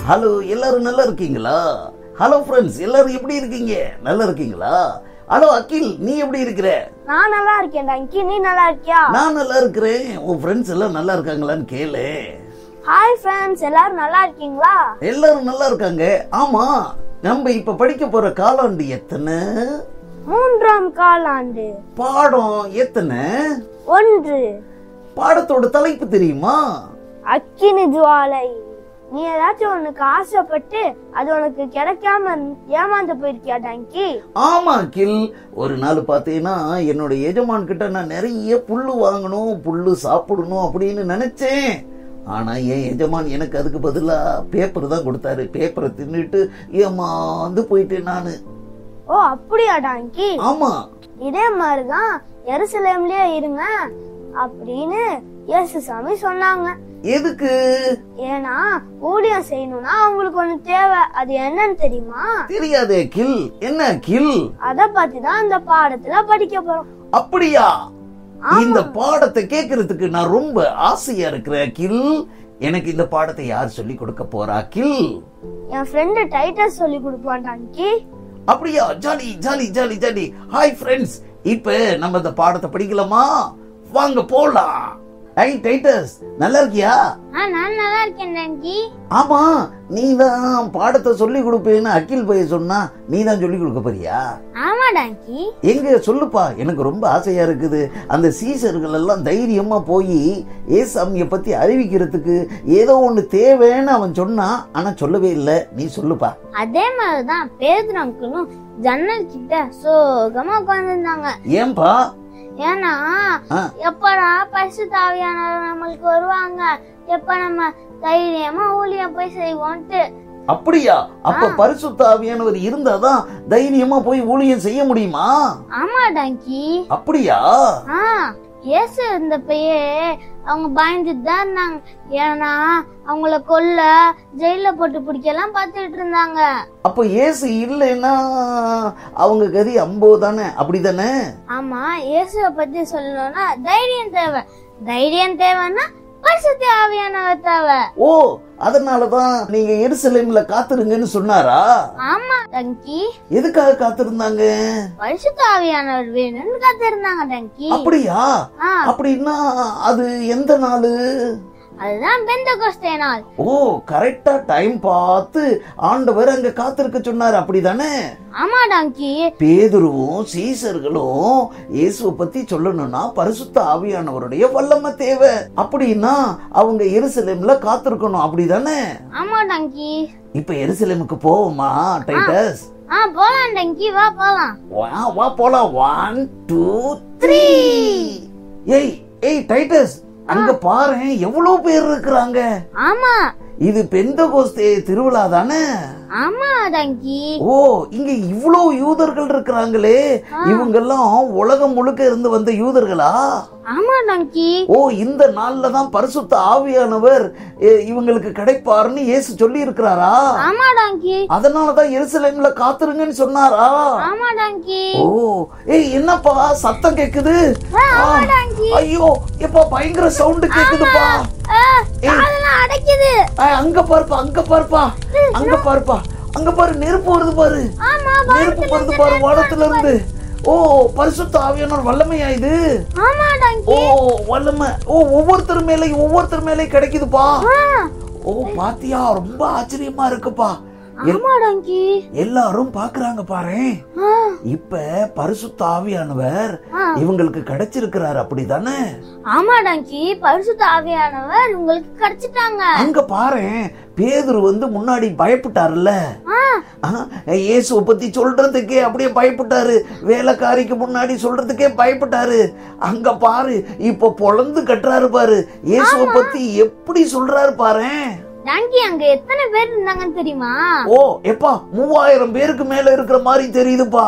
Hello, எல்லாரும் நல்லா இருக்கீங்களா? ஹலோ ஃப்ரெண்ட்ஸ், எல்லாரும் எப்படி இருக்கீங்க? நல்லா இருக்கீங்களா? ஹலோ அகில், நீ எப்படி இருக்கிற? நான் நல்லா இருக்கேன் டாங்கி, நீ நல்லா இருக்கியா? நான் நல்லா இருக்கிறேன். உன் ஃப்ரெண்ட்ஸ் எல்லாம் நல்லா இருக்காங்களான்னு கேளு. ஹாய் ஃப்ரெண்ட்ஸ், எல்லாரும் நல்லா இருக்கீங்களா? எல்லாரும் நல்லா இருக்காங்க. ஆமா, நம்ம இப்ப படிக்க போற காலாண்டு எத்தனை? 3ஆம் காலாண்டு. பாடம் எத்தனை? 1. பாடத்தோட தலைப்பு தெரியுமா? அக்கினி ஜுவாலை. நீ ஏதாச்சும் உனக்கு ஆசைப்பட்டு அது உனக்கு கிடைக்காம ஏமாந்து போயிருக்கியா டாங்கி? ஆமா அகில், ஒரு நாள் பாத்தீங்கன்னா என்னோட எஜமான் கிட்ட நான் நிறைய புல்லு வாங்கணும், புல்லு சாப்பிடணும் அப்படின்னு நினைச்சேன். ஆனா என் எஜமான் எனக்கு அதுக்கு பதிலா பேப்பர் தான் கொடுத்தாரு. பேப்பரை தின்னுட்டு ஏமாந்து போயிட்டேன் நானு. ஓ அப்படியா டாங்கி? ஆமா, இதே மாதிரிதான் எருசலேம்லயே இருங்க அப்படின்னு இயேசு சாமி சொன்னாங்க. எதுக்கு? ஏன்னா ஊழியம் செய்யணும்னா அவங்களுக்கு ஒண்ணு தேவை. அது என்னன்னு தெரியுமா? தெரியாதே கில். என்ன கில்? அத பத்தி தான் இந்த பாடத்துல படிக்க போறோம். அப்படியா? இந்த பாடத்தை கேக்குறதுக்கு நான் ரொம்ப ஆசையா இருக்கிறேன் கில். எனக்கு இந்த பாடத்தை யார் சொல்லி கொடுக்க போறா கில்? என் ஃப்ரெண்ட் டைட்டஸ் சொல்லி கொடுப்பான் டாங்கி. அப்படியா? Jolly jolly jolly jolly. Hi friends, இப்ப நம்ம இந்த பாடத்தை படிக்கலாமா? வாங்க போலாம். ஹை டைட்டஸ், நல்லா இருக்கியா? நான் நல்லா இருக்கேன் டாங்கி. ஆமா, நீ தான் பாடத்தை சொல்லி கொடுப்பேன்னு அகில் பைய சொன்னா, நீ தான் சொல்லி கொடுக்க போறியா? ஆமா டாங்கி. எங்க சொல்லுப்பா, எனக்கு ரொம்ப ஆசையா இருக்குது. அந்த சீசர்கள் எல்லாம் தைரியமா போய் ஏசாமிய பத்தி அறிவிக்கிறதுக்கு ஏதோ ஒண்ணு தேவைன்னு அவன் சொன்னான். ஆனா சொல்லவே இல்லை. நீ சொல்லுப்பா. அதே மாதிரிதான் பேதுரு அங்கிளும் ஜன்னல் கிட்ட சோகமா உட்கார்ந்துருந்தாங்க. ஏன்பா? ஏன்னா எப்படா பரிசுத்த ஆவியானவர் நம்மளுக்கு வருவாங்க, எப்ப நம்ம தைரியமா ஊழியம் போய் செய்வோம்ட்டு. அப்படியா? அப்ப பரிசுத்த ஆவியானவர் இருந்தாதான் தைரியமா போய் ஊழியம் செய்ய முடியுமா? ஆமா டாங்கி. அப்படியா? இயேசு இருந்தப்பயே அவங்க பயந்துட்டு தான் இருந்தாங்க. ஏன்னா அவங்கள கொல்ல ஜெயில போட்டு பிடிக்கலாம் பார்த்துட்டு இருந்தாங்க. அப்ப இயேசு இல்லைன்னா அவங்க கதி அம்போ தானே, அப்படிதானே? ஆமா, இயேசுவை பத்தி சொல்லணும்னா தைரியம் தேவை. தைரியம் தேவைன்னா பரிசுத்த ஆவியானவர் தேவை. ஓ, அதனாலதான் நீங்க எருசலேம்ல காத்திருங்கன்னு சொன்னாரா? ஆமா டாங்கி. எதுக்காக காத்திருந்தாங்க? பரிசுத்த ஆவியானவர் வேணும்னு காத்திருந்தாங்க டாங்கி. அப்படியா? அப்படின்னா அது எந்த நாளு? அதுதான் பெந்தெகோஸ்தே நாள். ஓ, கரெக்டா டைம் பார்த்து ஆண்டவர் அங்க காத்திருக்க சொன்னார், அப்படிதானே? ஆமா டாங்கி. பேதுருவும் சீசர்களும் இயேசுவை பத்தி சொல்லணும்னா பரிசுத்த ஆவியானவருடைய வல்லமை தேவை. அப்படின்னா அவங்க எருசலேம்ல காத்திருக்கணும், அப்படிதானே? ஆமா டாங்கி. இப்ப எருசலேமுக்கு போவோமா டைட்டஸ்? போலாம் டாங்கி, வா போலாம். வா போலாம். 1 2 3. ஏய் டைட்டஸ், அங்க பாரு எவ்வளவு பேர் இருக்கிறாங்க. ஆமா, இது பெந்தெகோஸ்தே திருவிழா தானே? ஆமா டாங்கி. ஓ, இங்க இவ்வளவு யூதர்கள் இருக்கிறாங்களே. இவங்க எல்லாம் உலகம் முழுக்க இருந்து வந்த யூதர்களா? ஆமா டாங்கி. ஓ, இந்த நாள்ல தான் பரிசுத்த ஆவியானவர் இவங்களுக்கு கிடைப்பாருன்னு இயேசு சொல்லி இருக்கிறாரா? ஆமா டாங்கி. அதனாலதான் எருசலேம்ல காத்திருங்கன்னு சொன்னாரா? ஆமா டாங்கி. ஓ, என்னப்பா சத்தம் கேக்குது? ஐயோ, எப்பா பயங்கர சவுண்ட் கேக்குதுப்பா. அடைக்குது. அங்க பாருப்பா, அங்க பாரு நெருப்பு வருது பாரு. நெருப்பு வருது பாரு வானத்துல இருந்து. ஓ, பரிசுத்த ஆவியானவர் வல்லமையா இது? ஆமா டாங்கி. ஓ, வல்லமை. ஓ, ஒவ்வொருத்தர் மேலே கிடைக்குதுப்பா. ஓ, பாத்தியா, ரொம்ப ஆச்சரியமா இருக்குப்பா. எல்லாரும் பாக்குறாங்க பாரு. இப்ப பரிசுத்த ஆவியானவர் இவங்களுக்கு கிடைச்சிருக்கிறார், அப்படிதானே? ஆமா டாங்கி, பரிசுத்த ஆவியானவர் உங்களுக்கு கிடைச்சிட்டாங்க. அங்க பாரு, பேதுரு முன்னாடி பயப்பட்டாருல்ல, இயேசுவை பத்தி சொல்றதுக்கே அப்படியே பயப்பட்டாரு. வேலைக்காரிக்கு முன்னாடி சொல்றதுக்கே பயப்பட்டாரு. அங்க பாரு, இப்ப பொழந்து கட்டுறாரு பாரு. இயேசுவை பத்தி எப்படி சொல்றாரு பாரு. டாங்கி, அங்க எத்தனை பேர் இருந்தாங்கன்னு தெரியுமா? ஓ, எப்பா 3000 பேருக்கு மேல இருக்கிற மாதிரி தெரியுதுப்பா.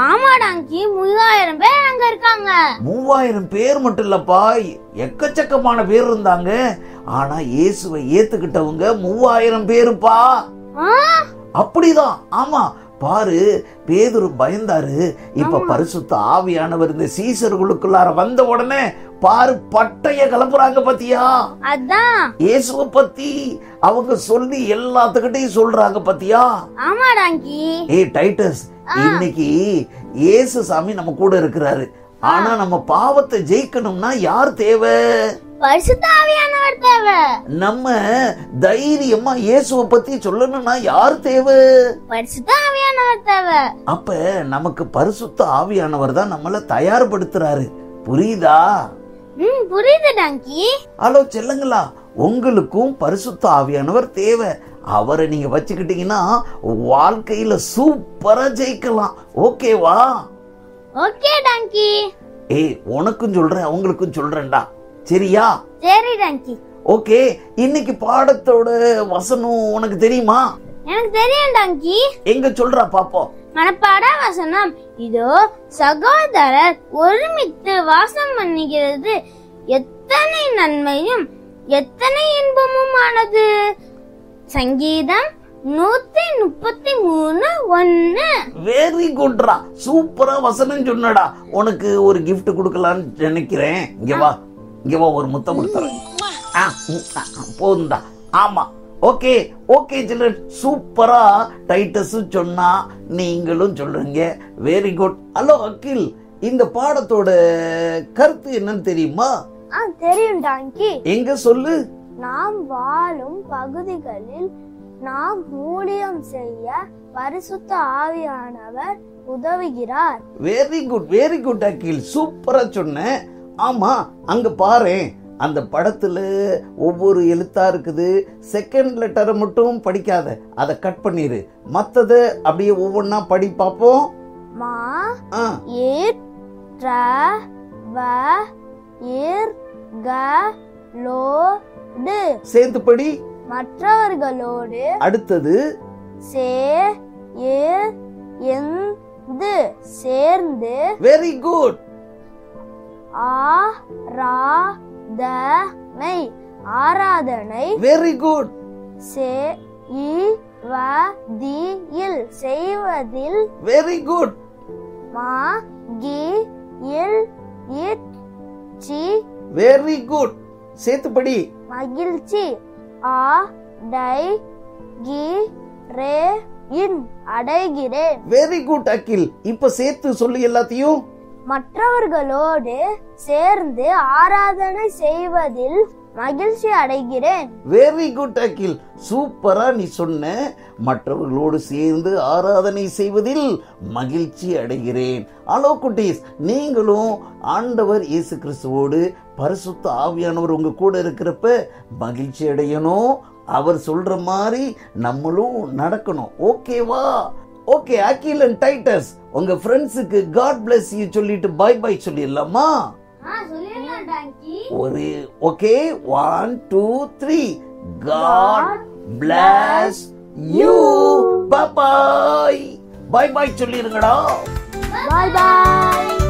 ஆமா டாங்கி, 3000 பேர் அங்க இருக்காங்க. 3000 பேர் மட்டும் இல்லப்பா, எக்கச்சக்கமான பேர் இருந்தாங்க. ஆனா இயேசுவை ஏத்துக்கிட்டவங்க 3000 பேருப்பா. அப்படிதான். ஆமா, பாரு, பேதுரு பயந்தாரு. இப்ப பரிசுத்த ஆவியானவர் இந்த சீசர்களுக்குள்ளார வந்த உடனே பாரு பட்டைய கிளப்புறாங்க பாத்தியா? அதான் இயேசுவை பத்தி அவங்க சொல்லி எல்லாத்துக்கிட்டையும் சொல்றாங்க பாத்தியா? ஆமா டாங்கி. டைட்டஸ், இன்னைக்கு இயேசு சாமி நம்ம கூட இருக்கிறாரு. ஆனா நம்ம பாவத்தை ஜெயிக்கணும்னா யார் தேவை? பரிசுத்த ஆவியானவர் தேவை. நம்ம தைரியமா இயேசுவை பத்தி சொல்லணும்னா யார் தேவை? பரிசுத்த ஆவியானவர் தேவை. அப்ப நமக்கு பரிசுத்த ஆவியானவர் தான் நம்மள தயார்படுத்துறாரு. புரியுதா? புரியுது டாங்கி. ஹலோ செல்லுங்களா, உங்களுக்கும் பரிசுத்த ஆவியானவர் தேவை. அவரை நீங்க வச்சுக்கிட்டீங்கன்னா வாழ்க்கையில சூப்பரா ஜெயிக்கலாம். ஓகேவா? ஓகே டாங்கி. உனக்கும் சொல்றேன், அவங்களுக்கும் சொல்றேன்டா. சரியா? சரி டாங்கி. ஓகே, இன்னைக்கு பாடத்தோட வசனம் உனக்கு தெரியுமா? எனக்கு தெரியும் டாங்கி. எங்க சொல்றா பாப்போம். மனப்பாட வசனம் இதோ, சகோதரர் ஒருமித்து வாசம் பண்ணுகிறது எத்தனை நன்மையும் எத்தனை இன்பமுமானது. சங்கீதம் 133:1. வெரி குட்ரா, சூப்பரா வசனம் சொன்னடா. உனக்கு ஒரு கிஃப்ட் கொடுக்கலான்னு நினைக்கிறேன். இங்க வா, இங்க வா, ஒரு முத்தம் கொடுத்துறேன். போதும்டா. ஆமா, ஓகே ஓகே சில்ட்ரன், சூப்பரா டைட்டஸ் சொன்னா நீங்களும் சொல்றீங்க. Very good. ஹலோ அகில், இந்த பாடத்தோட கருத்து என்னன்னு தெரியுமா? தெரியும் டாங்கி. எங்க சொல்லு. நாம் வாழும் பகுதிகளில் நாம் ஊழியம் செய்ய பரிசுத்த ஆவியானவர் உதவுகிறார். வெரி குட், வெரி குட் அகில், சூப்பரா சொன்ன. ஆமா, அங்க பாரு, அந்த படத்துல ஒவ்வொரு எழுத்தா இருக்குது. செகண்ட் லெட்டரை மட்டும் படிக்காத, அதை கட் பண்ணிரு. மத்தத அப்படியே ஒவ்வொன்னா படி பாப்போம். மா, ஏ, ட்ர, வ, இர், க, லோ, டு. சேர்த்து படி. மற்றவர்களோடு. அடுத்தது சே, ஏ, எந்து, சேர்ந்து. Very good. ஆராதனை, ஆராதனை. Very good. செய்வதில், செய்வதில். Very good. மகிழ், இச்சி. Very good. சேர்த்து படி. மகிழ்ச்சி. அடைகிறேன். Very good Akil. இப்ப சேர்த்து சொல்லு எல்லாத்தையும். மற்றவர்களோடு சேர்ந்து ஆராதனை செய்வதில் மகிழ்ச்சி அடைகிறேன். வெரி குட் அகில், சூப்பரா நீ சொன்ன. மற்றவர்களோடு சேர்ந்து ஆராதனை செய்வதில் மகிழ்ச்சி அடைகிறேன். ஹலோ குட்டீஸ், நீங்களும் ஆண்டவர் இயேசு கிறிஸ்துவோடு பரிசுத்த ஆவியானவர் உங்க கூட இருக்கிறப்ப மகிழ்ச்சி அடையணும். அவர் சொல்ற மாதிரி நம்மளும் நடக்கணும். ஓகேவா? ஓகே அகில் அண்ட் டைட்டஸ், உங்க ஃப்ரெண்ட்ஸுக்கு காட் பிளஸ் யூ சொல்லிட்டு பை பை சொல்லிடலாமா? ஒரு okay, 1 2 3. God bless you. Bye bye. Bye bye சொல்லிருங்கடா. Bye bye.